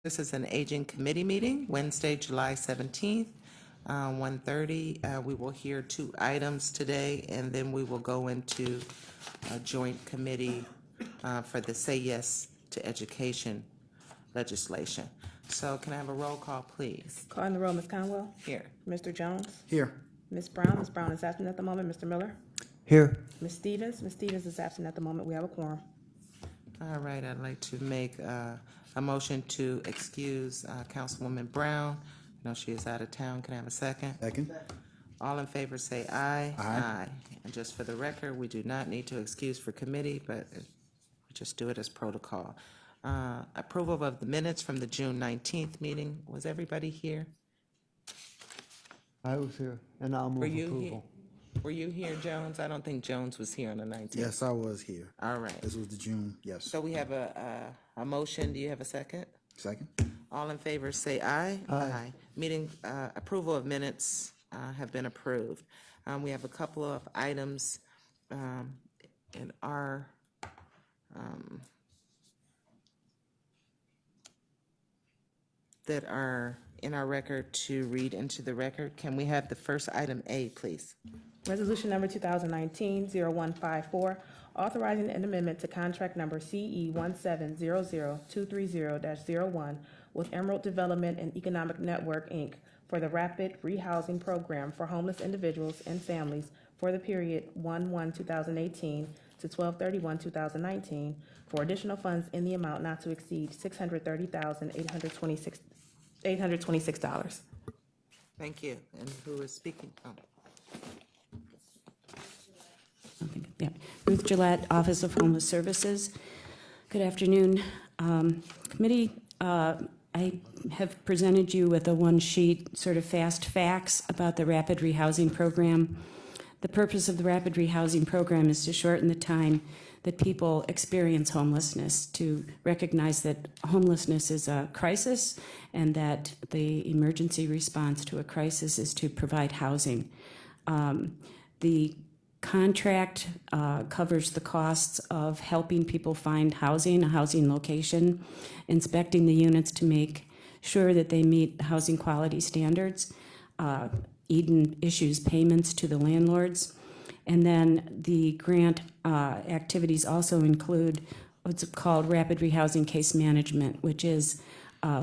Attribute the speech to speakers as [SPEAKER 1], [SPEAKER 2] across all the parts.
[SPEAKER 1] This is an aging committee meeting, Wednesday, July 17th, 1:30. We will hear 2 items today, and then we will go into a joint committee for the Say Yes to Education legislation. So can I have a roll call, please?
[SPEAKER 2] Calling the roll, Ms. Conwell.
[SPEAKER 1] Here.
[SPEAKER 2] Mr. Jones.
[SPEAKER 3] Here.
[SPEAKER 2] Ms. Brown. Ms. Brown is absent at the moment. Mr. Miller.
[SPEAKER 3] Here.
[SPEAKER 2] Ms. Stevens. Ms. Stevens is absent at the moment. We have a quorum.
[SPEAKER 1] All right, I'd like to make a motion to excuse Councilwoman Brown. I know she is out of town. Can I have a second?
[SPEAKER 3] Second.
[SPEAKER 1] All in favor say aye.
[SPEAKER 3] Aye.
[SPEAKER 1] And just for the record, we do not need to excuse for committee, but we just do it as protocol. Approval of the minutes from the June 19th meeting. Was everybody here?
[SPEAKER 4] I was here, and I'll
[SPEAKER 1] Were
[SPEAKER 4] move
[SPEAKER 1] you
[SPEAKER 4] approval.
[SPEAKER 1] here? Were you here, Jones? I don't think Jones was here on the 19th.
[SPEAKER 3] Yes, I was here.
[SPEAKER 1] All right.
[SPEAKER 3] This was the June. Yes.
[SPEAKER 1] So we have a motion. Do you have a second?
[SPEAKER 3] Second.
[SPEAKER 1] All in favor say aye.
[SPEAKER 4] Aye.
[SPEAKER 1] Meeting, approval of minutes have been approved. We have a couple of items in our that are in our record to read into the record. Can we have the first item A, please?
[SPEAKER 2] Resolution number 2019-0154, authorizing an amendment to contract number CE 1700230-01 with Emerald Development and Economic Network, Inc. for the Rapid Rehousing Program for homeless individuals and families for the period 1/1/2018 to 12/31/2019 for additional funds in the amount not to exceed $630,826.
[SPEAKER 1] Thank you. And who is speaking? Oh.
[SPEAKER 5] Yeah. Ruth Gillette, Office of Homeless Services. Good afternoon, committee. I have presented you with a one-sheet sort of fast facts about the Rapid Rehousing Program. The purpose of the Rapid Rehousing Program is to shorten the time that people experience homelessness, to recognize that homelessness is a crisis and that the emergency response to a crisis is to provide housing. The contract covers the costs of helping people find housing, a housing location, inspecting the units to make sure that they meet housing quality standards. Eden issues payments to the landlords. And then the grant activities also include what's called rapid rehousing case management, which is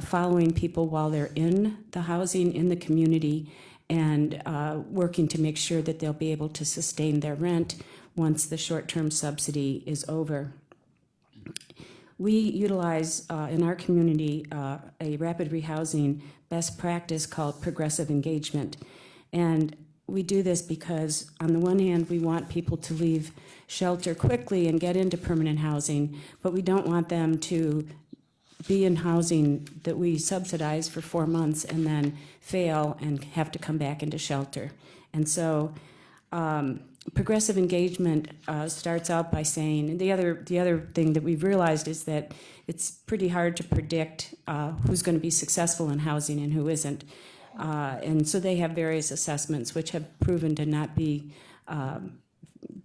[SPEAKER 5] following people while they're in the housing in the community and working to make sure that they'll be able to sustain their rent once the short-term subsidy is over. We utilize in our community a rapid rehousing best practice called progressive engagement. And we do this because on the one hand, we want people to leave shelter quickly and get into permanent housing, but we don't want them to be in housing that we subsidize for 4 months and then fail and have to come back into shelter. And so progressive engagement starts out by saying, the other thing that we've realized is that it's pretty hard to predict who's going to be successful in housing and who isn't. And so they have various assessments which have proven to not be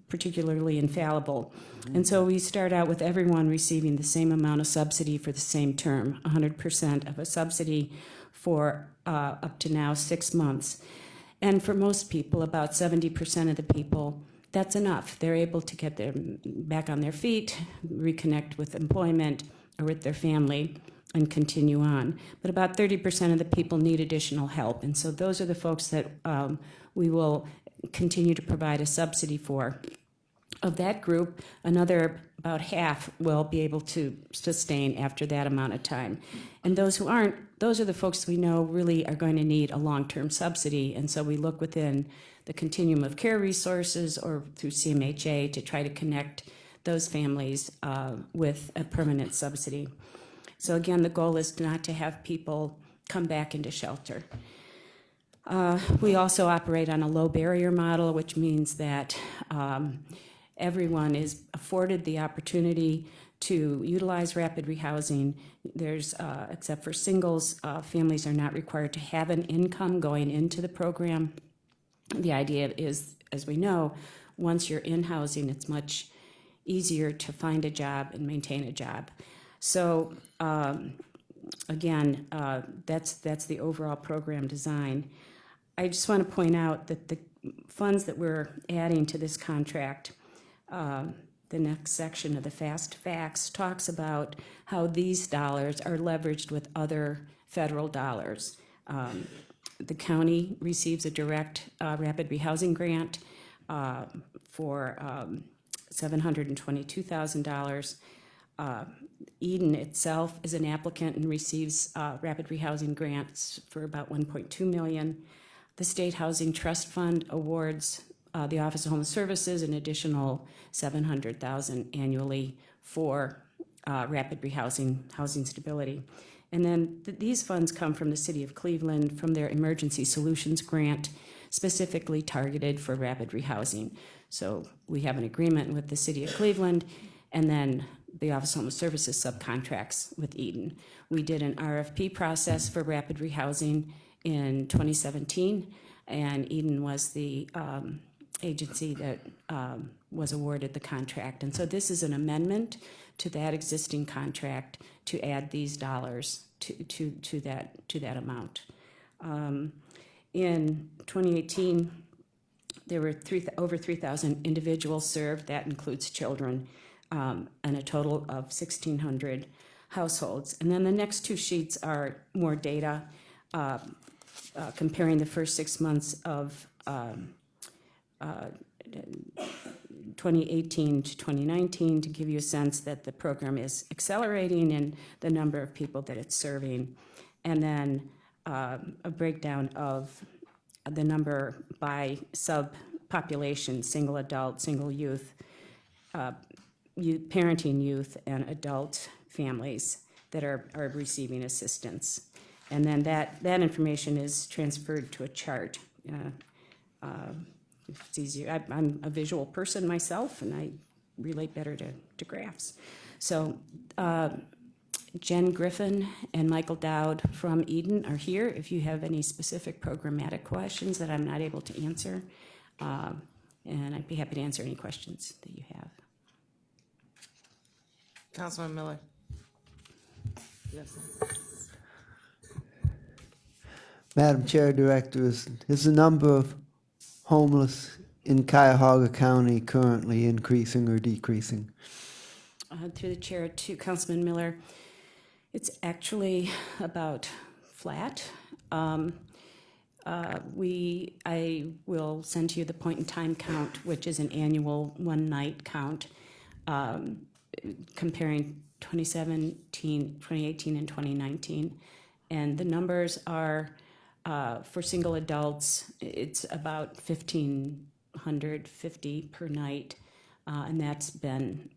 [SPEAKER 5] particularly infallible. And so we start out with everyone receiving the same amount of subsidy for the same term, 100% of a subsidy for up to now 6 months. And for most people, about 70% of the people, that's enough. They're able to get back on their feet, reconnect with employment or with their family, and continue on. But about 30% of the people need additional help. And so those are the folks that we will continue to provide a subsidy for. Of that group, another about half will be able to sustain after that amount of time. And those who aren't, those are the folks we know really are going to need a long-term subsidy. And so we look within the continuum of care resources or through CMHA to try to connect those families with a permanent subsidy. So again, the goal is not to have people come back into shelter. We also operate on a low barrier model, which means that everyone is afforded the opportunity to utilize rapid rehousing. There's, except for singles, families are not required to have an income going into the program. The idea is, as we know, once you're in housing, it's much easier to find a job and maintain a job. So again, that's the overall program design. I just want to point out that the funds that we're adding to this contract, the next section of the Fast Facts talks about how these dollars are leveraged with other federal dollars. The county receives a direct rapid rehousing grant for $722,000. Eden itself is an applicant and receives rapid rehousing grants for about $1.2 million. The State Housing Trust Fund awards the Office of Homeless Services an additional $700,000 annually for rapid rehousing, housing stability. And then these funds come from the City of Cleveland from their Emergency Solutions Grant, specifically targeted for rapid rehousing. So we have an agreement with the City of Cleveland, and then the Office of Homeless Services subcontracts with Eden. We did an RFP process for rapid rehousing in 2017, and Eden was the agency that was awarded the contract. And so this is an amendment to that existing contract to add these dollars to that amount. In 2018, there were over 3,000 individuals served. That includes children, and a total of 1,600 households. And then the next two sheets are more data, comparing the first 6 months of 2018 to 2019 to give you a sense that the program is accelerating in the number of people that it's serving. And then a breakdown of the number by subpopulation, single adult, single youth, parenting youth, and adult families that are receiving assistance. And then that information is transferred to a chart. It's easier. I'm a visual person myself, and I relate better to graphs. So Jen Griffin and Michael Dowd from Eden are here if you have any specific programmatic questions that I'm not able to answer. And I'd be happy to answer any questions that you have.
[SPEAKER 1] Councilman Miller? Yes.
[SPEAKER 3] Madam Chair, Director, is the number of homeless in Cuyahoga County currently increasing or decreasing?
[SPEAKER 5] Through the chair to Councilman Miller, it's actually about flat. I will send to you the point in time count, which is an annual one night count, comparing 2018 and 2019. And the numbers are, for single adults, it's about 1,550 per night. And that's been,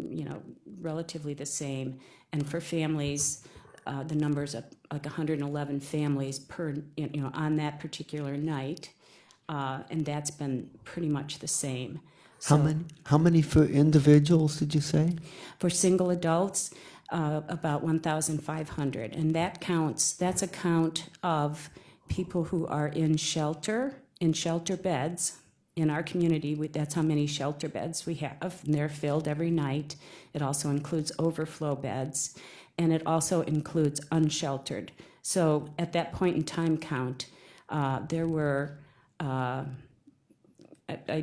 [SPEAKER 5] relatively the same. And for families, the numbers of like 111 families per, on that particular night, and that's been pretty much the same. So
[SPEAKER 3] How many for individuals did you say?
[SPEAKER 5] for single adults, about 1,500, and that's a count of people who are in shelter beds. In our community, that's how many shelter beds we have, and they're filled every night. It also includes overflow beds, and it also includes unsheltered. So at that point in time count, there were, I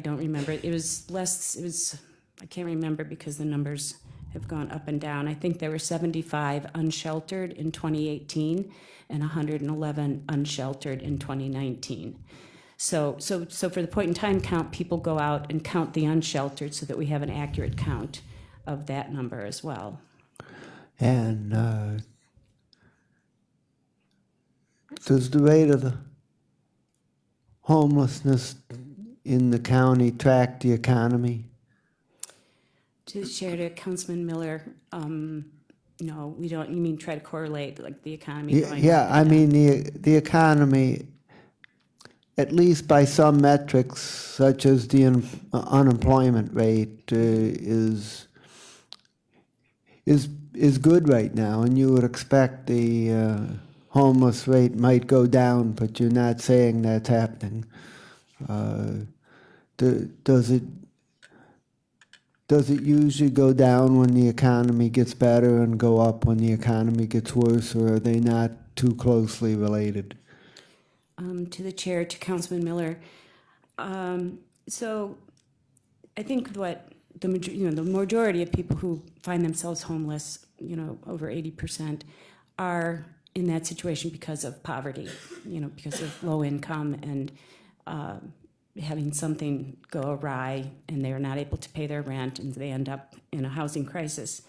[SPEAKER 5] don't remember, it was less, I can't remember because the numbers have gone up and down. I think there were 75 unsheltered in 2018 and 111 unsheltered in 2019. So for the point in time count, people go out and count the unsheltered so that we have an accurate count of that number as well.
[SPEAKER 3] And does the rate of the homelessness in the county track the economy?
[SPEAKER 5] To the chair, to Councilman Miller, no, we don't. You mean try to correlate like the economy? Going
[SPEAKER 3] Yeah,
[SPEAKER 5] up and
[SPEAKER 3] I
[SPEAKER 5] down?
[SPEAKER 3] mean the economy, at least by some metrics, such as the unemployment rate, is good right now, and you would expect the homeless rate might go down, but you're not saying that's happening. Does it? Does it usually go down when the economy gets better and go up when the economy gets worse, or are they not too closely related?
[SPEAKER 5] To the chair, to Councilman Miller. So I think what the majority of people who find themselves homeless, over 80%, are in that situation because of poverty, because of low income and having something go awry, and they are not able to pay their rent, and they end up in a housing crisis.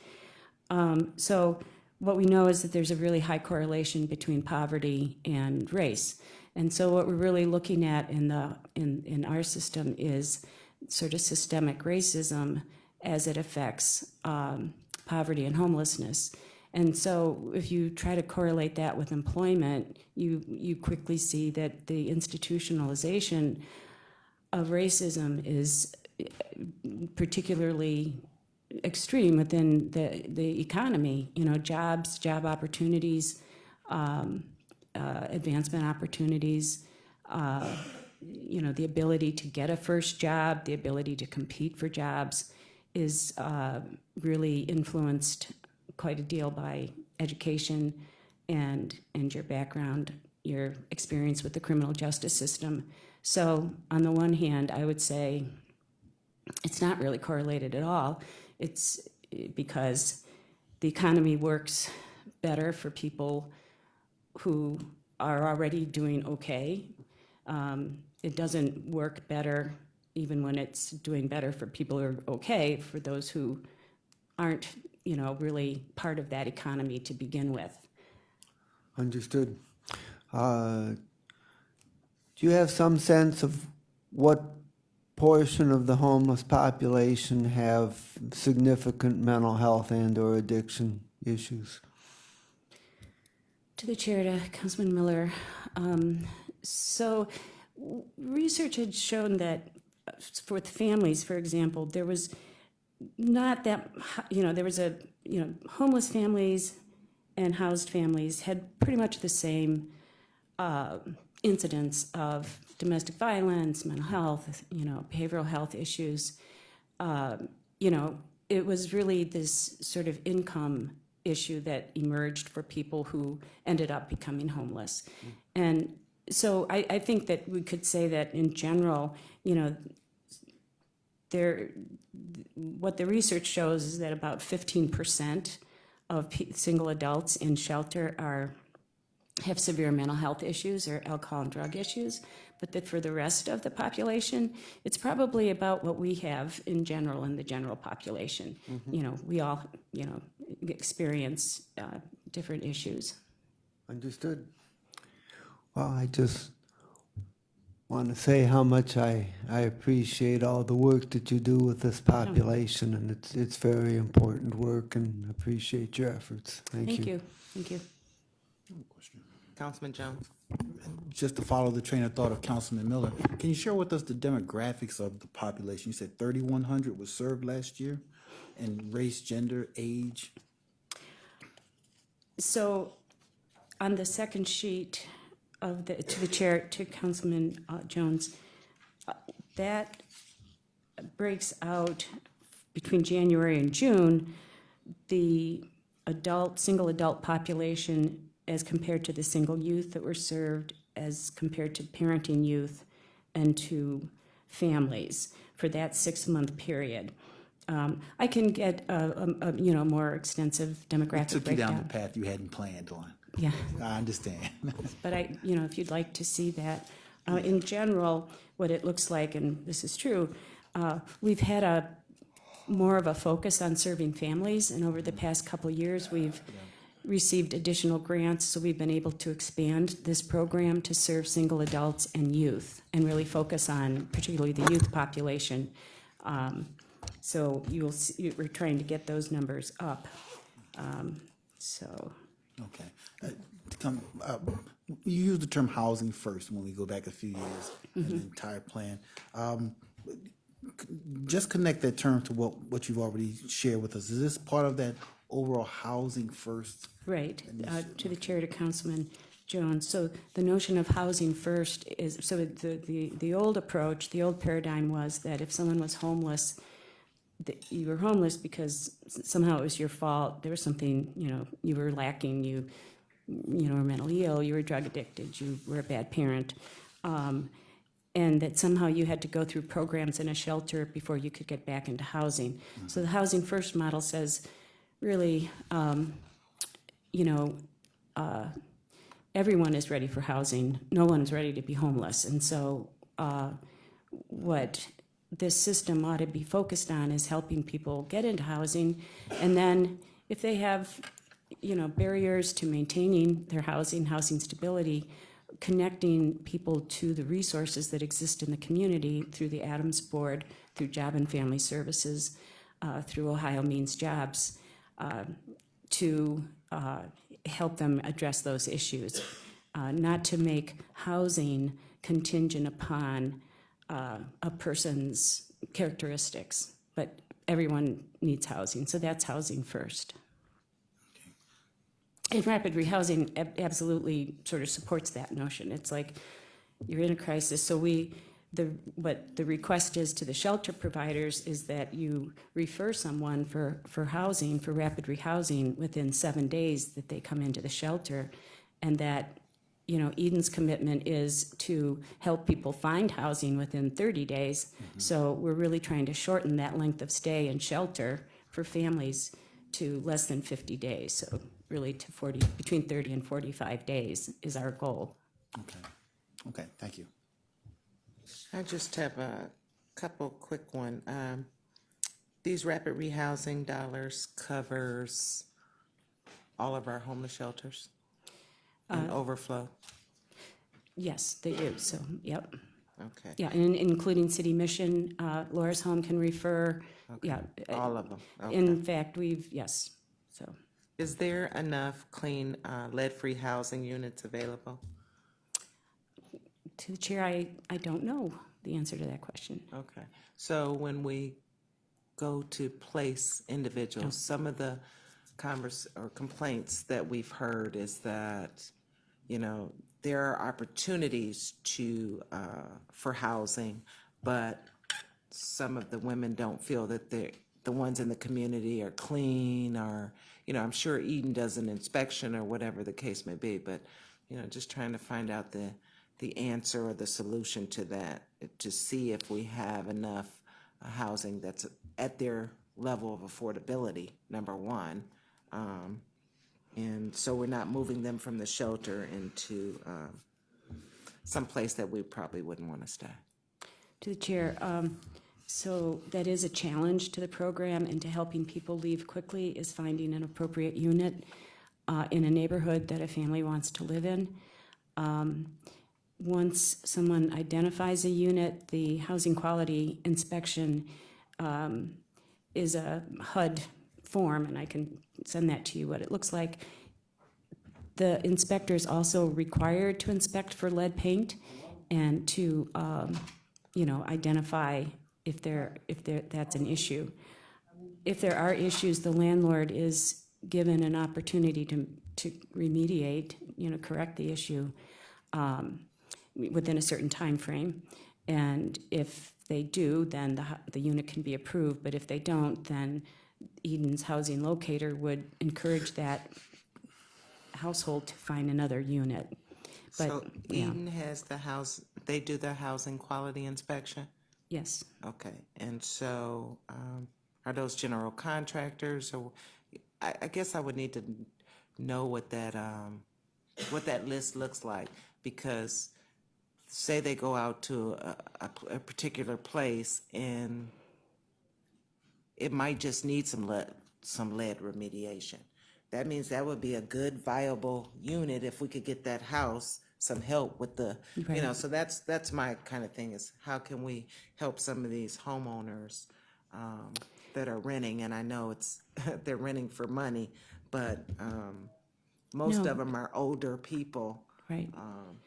[SPEAKER 5] So what we know is that there's a really high correlation between poverty and race. And so what we're really looking at in our system is sort of systemic racism as it affects poverty and homelessness. And so if you try to correlate that with employment, you quickly see that the institutionalization of racism is particularly extreme within the economy. Jobs, job opportunities, advancement opportunities, the ability to get a first job, the ability to compete for jobs is really influenced quite a deal by education and your background, your experience with the criminal justice system. So on the one hand, I would say it's not really correlated at all. It's because the economy works better for people who are already doing okay. It doesn't work better even when it's doing better for people who are okay, for those who aren't, really part of that economy to begin with.
[SPEAKER 3] Understood. Do you have some sense of what portion of the homeless population have significant mental health and/or addiction issues?
[SPEAKER 5] To the chair, to Councilman Miller. So research had shown that for the families, for example, there was not that, there was homeless families and housed families had pretty much the same incidence of domestic violence, mental health, behavioral health issues. It was really this sort of income issue that emerged for people who ended up becoming homeless. And so I think that we could say that in general, what the research shows is that about 15% of single adults in shelter have severe mental health issues or alcohol and drug issues, but that for the rest of the population, it's probably about what we have in general in the general population. We all, experience different issues.
[SPEAKER 3] Understood. Well, I just want to say how much I appreciate all the work that you do with this population, and it's very important work, and appreciate your efforts. Thank you.
[SPEAKER 5] Thank you.
[SPEAKER 1] Councilman Jones?
[SPEAKER 4] Just to follow the train of thought of Councilman Miller, can you share with us the demographics of the population? You said 3,100 was served last year, and race, gender, age?
[SPEAKER 5] So on the second sheet to the chair, to Councilman Jones, that breaks out between January and June, the single adult population as compared to the single youth that were served, as compared to parenting youth and to families for that 6-month period. I can get a more extensive demographic
[SPEAKER 4] Took you down
[SPEAKER 5] breakdown.
[SPEAKER 4] the path you hadn't planned on.
[SPEAKER 5] Yeah.
[SPEAKER 4] I understand.
[SPEAKER 5] But if you'd like to see that, in general, what it looks like, and this is true, we've had more of a focus on serving families, and over the past couple of years, we've received additional grants, so we've been able to expand this program to serve single adults and youth, and really focus on particularly the youth population. So you'll see, we're trying to get those numbers up.
[SPEAKER 4] Okay. You use the term housing first when we go back a few years in the entire plan. Just connect that term to what you've already shared with us. Is this part of that overall housing first?
[SPEAKER 5] Right, to the chair, to Councilman Jones. So the notion of housing first is, so the old approach, the old paradigm was that if someone was homeless, that you were homeless because somehow it was your fault. There was something, you were lacking. You were mentally ill. You were drug addicted. You were a bad parent. And that somehow you had to go through programs in a shelter before you could get back into housing. So the Housing First model says, really, everyone is ready for housing. No one's ready to be homeless. And so what this system ought to be focused on is helping people get into housing. And then if they have, barriers to maintaining their housing stability, connecting people to the resources that exist in the community through the Adams Board, through Job and Family Services, through Ohio Means Jobs, to help them address those issues, not to make housing contingent upon a person's characteristics, but everyone needs housing, so that's Housing First. And rapid rehousing absolutely sort of supports that notion. It's like you're in a crisis, so what the request is to the shelter providers is that you refer someone for housing, for rapid rehousing within 7 days that they come into the shelter, and that Eden's commitment is to help people find housing within 30 days. So we're really trying to shorten that length of stay in shelter for families to less than 50 days. So really to between 30 and 45 days is our goal.
[SPEAKER 4] Okay, thank you.
[SPEAKER 1] I just have a couple quick one. These rapid rehousing dollars covers all of our homeless shelters and overflow.
[SPEAKER 5] Yes, they do. So, yep.
[SPEAKER 1] Okay.
[SPEAKER 5] Yeah, and including City Mission, Laura's Home can refer.
[SPEAKER 1] Okay.
[SPEAKER 5] Yeah.
[SPEAKER 1] All of them. Okay.
[SPEAKER 5] In fact, yes. So,
[SPEAKER 1] Is there enough clean, lead-free housing units available?
[SPEAKER 5] to the chair, I don't know the answer to that question.
[SPEAKER 1] Okay. So when we go to place individuals, some of the complaints that we've heard is that, there are opportunities for housing, but some of the women don't feel that the ones in the community are clean, or, I'm sure Eden does an inspection or whatever the case may be, but, just trying to find out the answer or the solution to that, to see if we have enough housing that's at their level of affordability, number one. And so we're not moving them from the shelter into some place that we probably wouldn't want to stay.
[SPEAKER 5] To the chair, so that is a challenge to the program and to helping people leave quickly is finding an appropriate unit in a neighborhood that a family wants to live in. Once someone identifies a unit, the housing quality inspection is a HUD form, and I can send that to you, what it looks like. The inspector is also required to inspect for lead paint and to, identify if that's an issue. If there are issues, the landlord is given an opportunity to remediate, correct the issue within a certain time frame. And if they do, then the unit can be approved. But if they don't, then Eden's housing locator would encourage that household to find another unit. But,
[SPEAKER 1] So
[SPEAKER 5] yeah.
[SPEAKER 1] Eden has they do their housing quality inspection?
[SPEAKER 5] Yes.
[SPEAKER 1] Okay, and so, are those general contractors, or, I guess I would need to know what that list looks like, because say they go out to a particular place and it might just need some lead remediation. That means that would be a good viable unit if we could get that house some help with
[SPEAKER 5] Right.
[SPEAKER 1] so that's my kind of thing, is how can we help some of these homeowners that are renting, and I know they're renting for money, but most
[SPEAKER 5] No.
[SPEAKER 1] of them are older people
[SPEAKER 5] Right.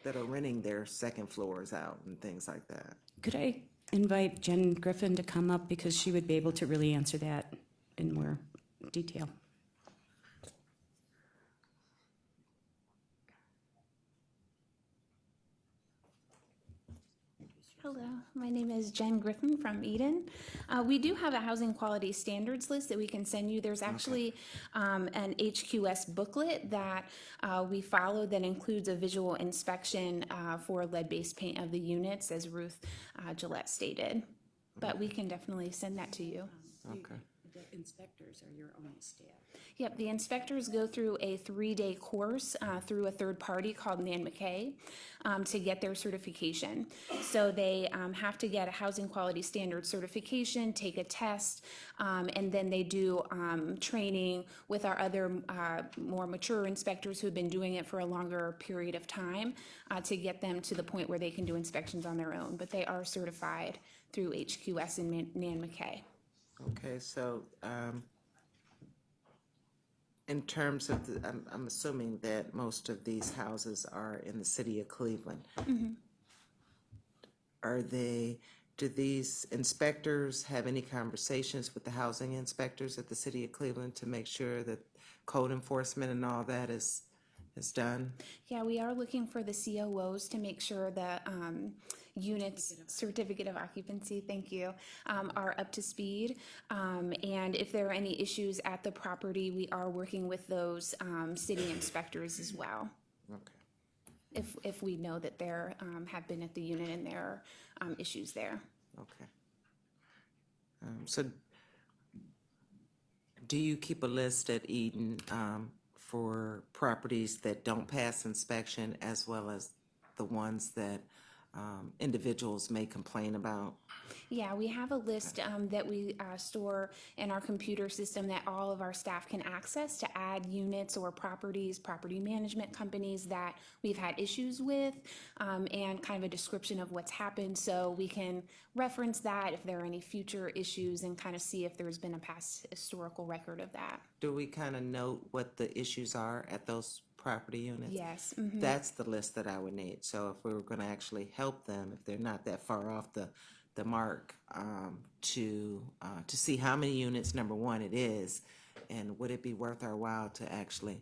[SPEAKER 1] that are renting their second floors out and things like that.
[SPEAKER 5] Could I invite Jen Griffin to come up, because she would be able to really answer that in more detail.
[SPEAKER 6] Hello, my name is Jen Griffin from Eden. We do have a housing quality standards list that we can send you. There's actually an HQS booklet that we follow that includes a visual inspection for lead-based paint of the units, as Ruth Gillette stated. But we can definitely send that to you.
[SPEAKER 1] Okay.
[SPEAKER 5] The inspectors are your own staff.
[SPEAKER 6] Yep, the inspectors go through a 3-day course through a third party called Nan McKay to get their certification. So they have to get a housing quality standard certification, take a test, and then they do training with our other more mature inspectors who've been doing it for a longer period of time to get them to the point where they can do inspections on their own. But they are certified through HQS and Nan McKay.
[SPEAKER 1] Okay, so, in terms of the, I'm assuming that most of these houses are in the city of Cleveland. Do these inspectors have any conversations with the housing inspectors at the city of Cleveland to make sure that code enforcement and all that is done?
[SPEAKER 6] Yeah, we are looking for the COOs to make sure that units, certificate of occupancy, thank you, are up to speed. And if there are any issues at the property, we are working with those city inspectors as well.
[SPEAKER 1] Okay,
[SPEAKER 6] If we know that there have been at the unit and there are issues there.
[SPEAKER 1] okay. So do you keep a list at Eden for properties that don't pass inspection as well as the ones that individuals may complain about?
[SPEAKER 6] Yeah, we have a list that we store in our computer system that all of our staff can access to add units or properties, property management companies that we've had issues with, and kind of a description of what's happened so we can reference that if there are any future issues and kind of see if there's been a past historical record of that.
[SPEAKER 1] Do we kind of note what the issues are at those property units?
[SPEAKER 6] Yes.
[SPEAKER 1] That's the list that I would need. So if we were going to actually help them, if they're not that far off the mark, to see how many units, number one, it is, and would it be worth our while to actually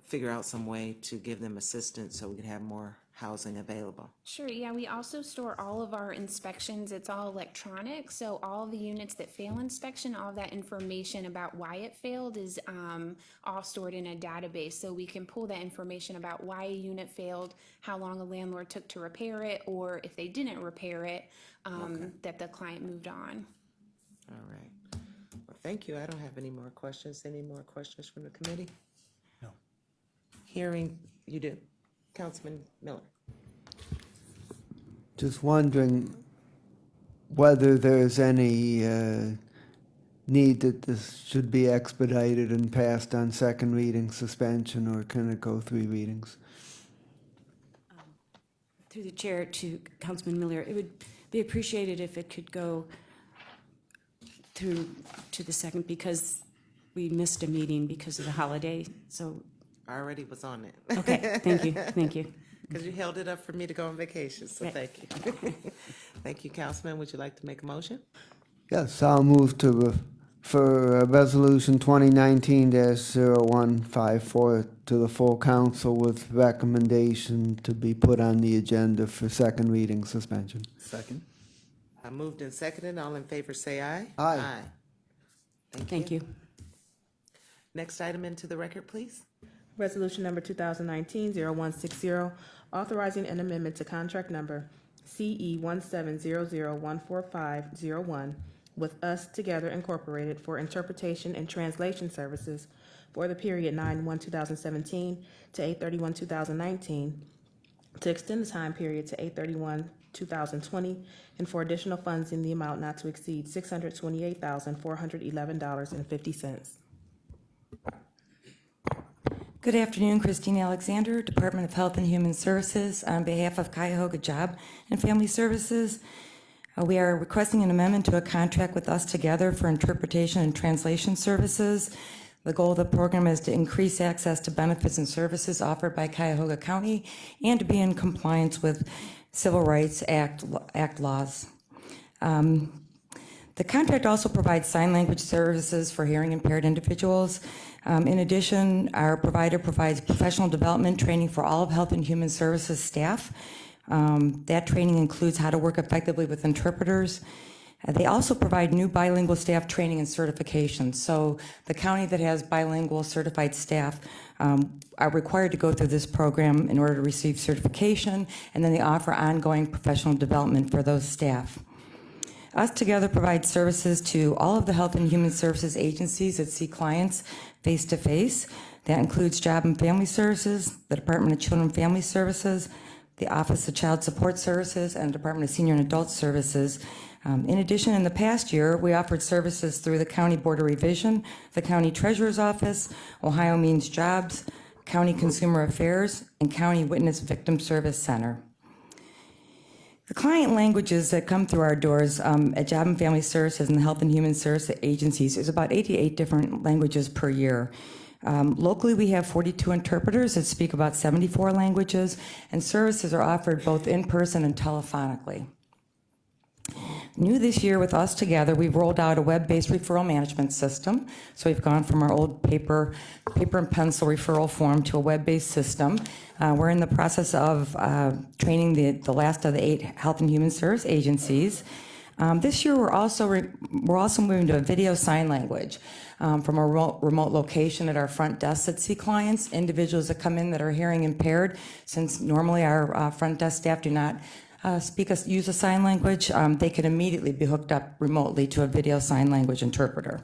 [SPEAKER 1] figure out some way to give them assistance so we could have more housing available?
[SPEAKER 6] Sure, yeah, we also store all of our inspections. It's all electronic, so all the units that fail inspection, all of that information about why it failed is all stored in a database. So we can pull that information about why a unit failed, how long a landlord took to repair it, or if they didn't repair it, that the client moved on.
[SPEAKER 1] All right. Well, thank you. I don't have any more questions. Any more questions from the committee?
[SPEAKER 4] No.
[SPEAKER 1] Hearing, you do. Councilman Miller.
[SPEAKER 3] Just wondering whether there's any need that this should be expedited and passed on second reading suspension, or can it go 3 readings?
[SPEAKER 5] Through the chair to Councilman Miller, it would be appreciated if it could go through to the second, because we missed a meeting because of the holiday, so,
[SPEAKER 1] I already was on it.
[SPEAKER 5] okay, thank you.
[SPEAKER 1] Because you held it up for me to go on vacation, so
[SPEAKER 5] Right.
[SPEAKER 1] thank you. Thank you, Councilman. Would you like to make a motion?
[SPEAKER 3] Yes, I'll move for Resolution 2019-0154 to the full council with recommendation to be put on the agenda for second reading suspension.
[SPEAKER 4] Second.
[SPEAKER 1] I moved and seconded. All in favor, say aye.
[SPEAKER 3] Aye.
[SPEAKER 5] Thank you.
[SPEAKER 1] Next item into the record, please.
[SPEAKER 2] Resolution number 2019-0160, authorizing an amendment to contract number CE 170014501 with Us Together Incorporated for interpretation and translation services for the period 9/1/2017 to 8/31/2019, to extend the time period to 8/31/2020, and for additional funds in the amount not to exceed $628,411.50.
[SPEAKER 7] Good afternoon, Christine Alexander, Department of Health and Human Services. On behalf of Cuyahoga Job and Family Services, we are requesting an amendment to a contract with Us Together for interpretation and translation services. The goal of the program is to increase access to benefits and services offered by Cuyahoga County and to be in compliance with Civil Rights Act laws. The contract also provides sign language services for hearing impaired individuals. In addition, our provider provides professional development training for all of Health and Human Services staff. That training includes how to work effectively with interpreters. They also provide new bilingual staff training and certifications. So the county that has bilingual certified staff are required to go through this program in order to receive certification, and then they offer ongoing professional development for those staff. Us Together provides services to all of the Health and Human Services agencies that see clients face-to-face. That includes Job and Family Services, the Department of Children and Family Services, the Office of Child Support Services, and the Department of Senior and Adult Services. In addition, in the past year, we offered services through the County Board of Revision, the County Treasurer's Office, Ohio Means Jobs, County Consumer Affairs, and County Witness Victim Service Center. The client languages that come through our doors at Job and Family Services and the Health and Human Services agencies is about 88 different languages per year. Locally, we have 42 interpreters that speak about 74 languages, and services are offered both in person and telephonically. New this year with Us Together, we've rolled out a web-based referral management system. So we've gone from our old paper and pencil referral form to a web-based system. We're in the process of training the last of the 8 Health and Human Service agencies. This year, we're also moving to a video sign language from a remote location at our front desk that see clients, individuals that come in that are hearing impaired. Since normally our front desk staff do not use a sign language, they can immediately be hooked up remotely to a video sign language interpreter.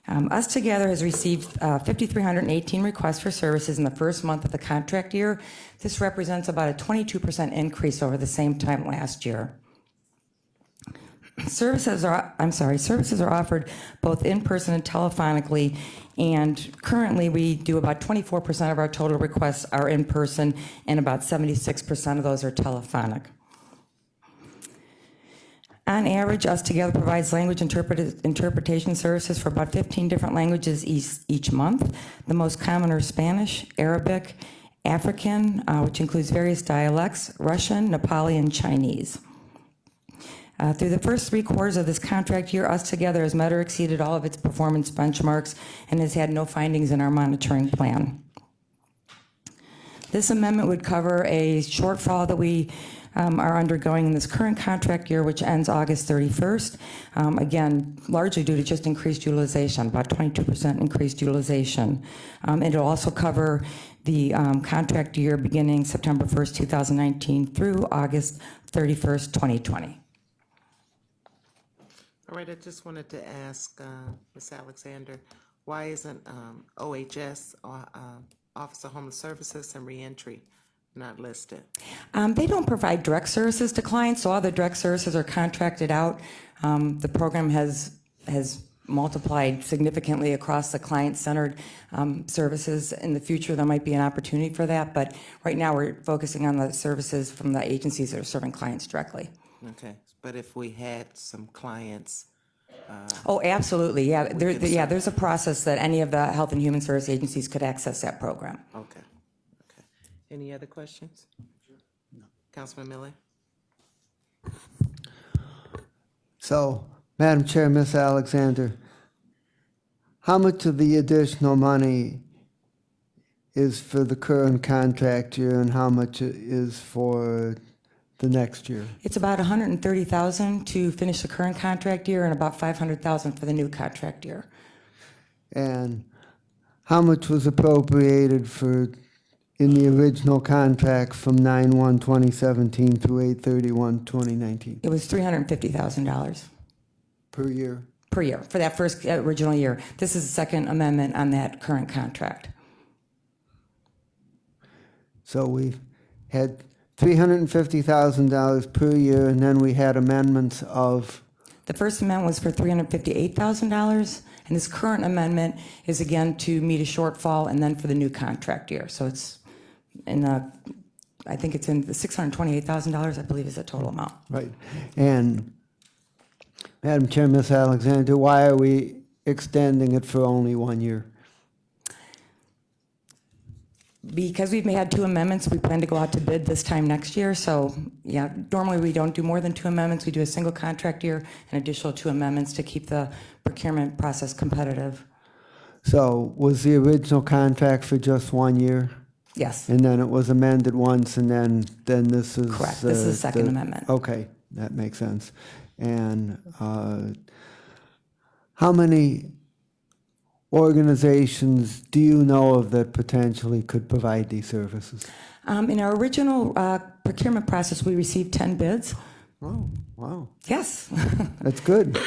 [SPEAKER 7] Us Together has received 5,318 requests for services in the first month of the contract year. This represents about a 22% increase over the same time last year. Services are offered both in person and telephonically, and currently we do about 24% of our total requests are in person, and about 76% of those are telephonic. On average, Us Together provides language interpretation services for about 15 different languages each month. The most common are Spanish, Arabic, African, which includes various dialects, Russian, Nepali, and Chinese. Through the first 3 quarters of this contract year, Us Together has met or exceeded all of its performance benchmarks and has had no findings in our monitoring plan. This amendment would cover a shortfall that we are undergoing in this current contract year, which ends August 31st. Again, largely due to just increased utilization, about 22% increased utilization. It'll also cover the contract year beginning September 1st, 2019 through August 31st, 2020.
[SPEAKER 1] All right, I just wanted to ask Ms. Alexander, why isn't OHS, Office of Homeless Services and Reentry, not listed?
[SPEAKER 7] They don't provide direct services to clients, so all the direct services are contracted out. The program has multiplied significantly across the client-centered services. In the future, there might be an opportunity for that, but right now we're focusing on the services from the agencies that are serving clients directly.
[SPEAKER 1] Okay, but if we had some clients,
[SPEAKER 7] Oh, absolutely, yeah. There's a process that any of the Health and Human Service agencies could access that program.
[SPEAKER 1] okay. Any other questions? No. Councilman Miller?
[SPEAKER 3] So, Madam Chair, Ms. Alexander, how much of the additional money is for the current contract year and how much is for the next year?
[SPEAKER 7] It's about $130,000 to finish the current contract year and about $500,000 for the new contract year.
[SPEAKER 3] And how much was appropriated in the original contract from 9/1/2017 through 8/31/2019
[SPEAKER 7] It was $350,000
[SPEAKER 3] per year?
[SPEAKER 7] per year for that first original year. This is the second amendment on that current contract.
[SPEAKER 3] So we had $350,000 per year, and then we had amendments of,
[SPEAKER 7] The first amendment was for $358,000, and this current amendment is again to meet a shortfall and then for the new contract year. So it's I think it's in the $628,000, I believe, is the total amount.
[SPEAKER 3] right. And Madam Chair, Ms. Alexander, why are we extending it for only 1 year?
[SPEAKER 7] Because we've had 2 amendments, we plan to go out to bid this time next year. So, yeah, normally we don't do more than 2 amendments. We do a single contract year and additional 2 amendments to keep the procurement process competitive.
[SPEAKER 3] So was the original contract for just 1 year?
[SPEAKER 7] Yes,
[SPEAKER 3] And then it was amended once, and then this is...
[SPEAKER 7] correct. This is the second amendment.
[SPEAKER 3] Okay, that makes sense. And how many organizations do you know of that potentially could provide these services?
[SPEAKER 7] In our original procurement process, we received 10 bids.
[SPEAKER 3] Oh, wow,
[SPEAKER 7] Yes.
[SPEAKER 3] that's good.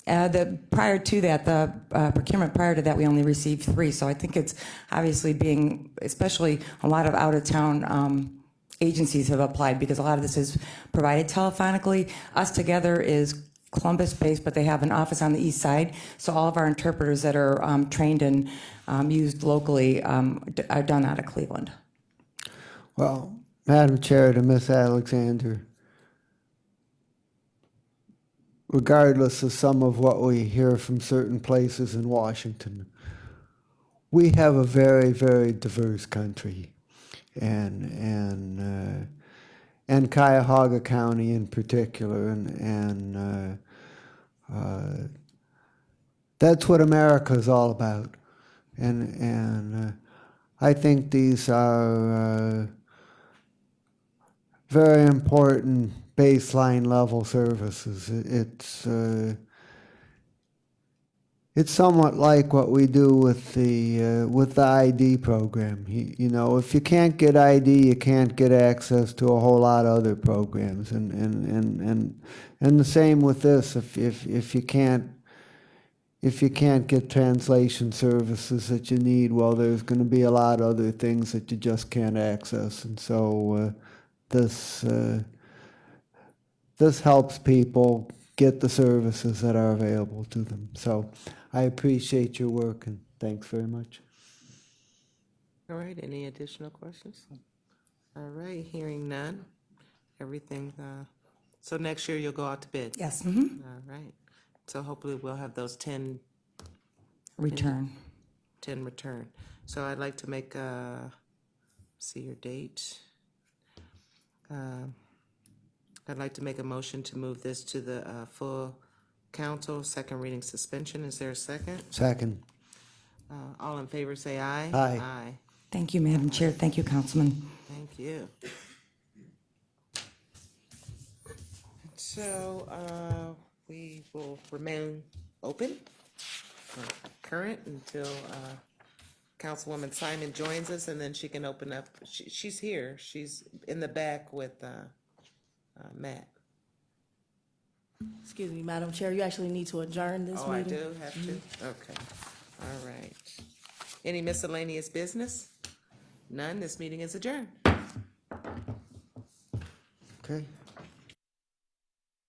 [SPEAKER 7] Prior to that, the procurement prior to that, we only received 3. So I think it's obviously being, especially a lot of out-of-town agencies have applied because a lot of this is provided telephonically. Us Together is Columbus-based, but they have an office on the east side. So all of our interpreters that are trained and used locally are done out of Cleveland.
[SPEAKER 3] Well, Madam Chair, to Ms. Alexander, regardless of some of what we hear from certain places in Washington, we have a very, very diverse country, and Cuyahoga County in particular, and that's what America is all about, and I think these are very important baseline level services. It's somewhat like what we do with the ID program. You know, if you can't get ID, you can't get access to a whole lot of other programs, and the same with this. If you can't get translation services that you need, well, there's going to be a lot of other things that you just can't access, and so this helps people get the services that are available to them. So I appreciate your work, and thanks very much.
[SPEAKER 1] All right, any additional questions? All right, hearing none. Everything, so next year you'll go out to bid?
[SPEAKER 7] Yes.
[SPEAKER 1] All right. So hopefully we'll have those 10
[SPEAKER 7] Return.
[SPEAKER 1] return. So I'd like to make, see your date. I'd like to make a motion to move this to the full council, second reading suspension. Is there a second?
[SPEAKER 3] Second.
[SPEAKER 1] All in favor say aye.
[SPEAKER 3] Aye.
[SPEAKER 1] Aye.
[SPEAKER 7] Thank you, Madam Chair. Thank you, Councilman.
[SPEAKER 1] Thank you. So we will remain open, current, until Councilwoman Simon joins us, and then she can open up. She's here. She's in the back with Matt.
[SPEAKER 8] Excuse me, Madam Chair, you actually need to adjourn this
[SPEAKER 1] Oh, I
[SPEAKER 8] meeting.
[SPEAKER 1] do have to? Okay. All right. Any miscellaneous business? None. This meeting is adjourned.
[SPEAKER 3] Okay.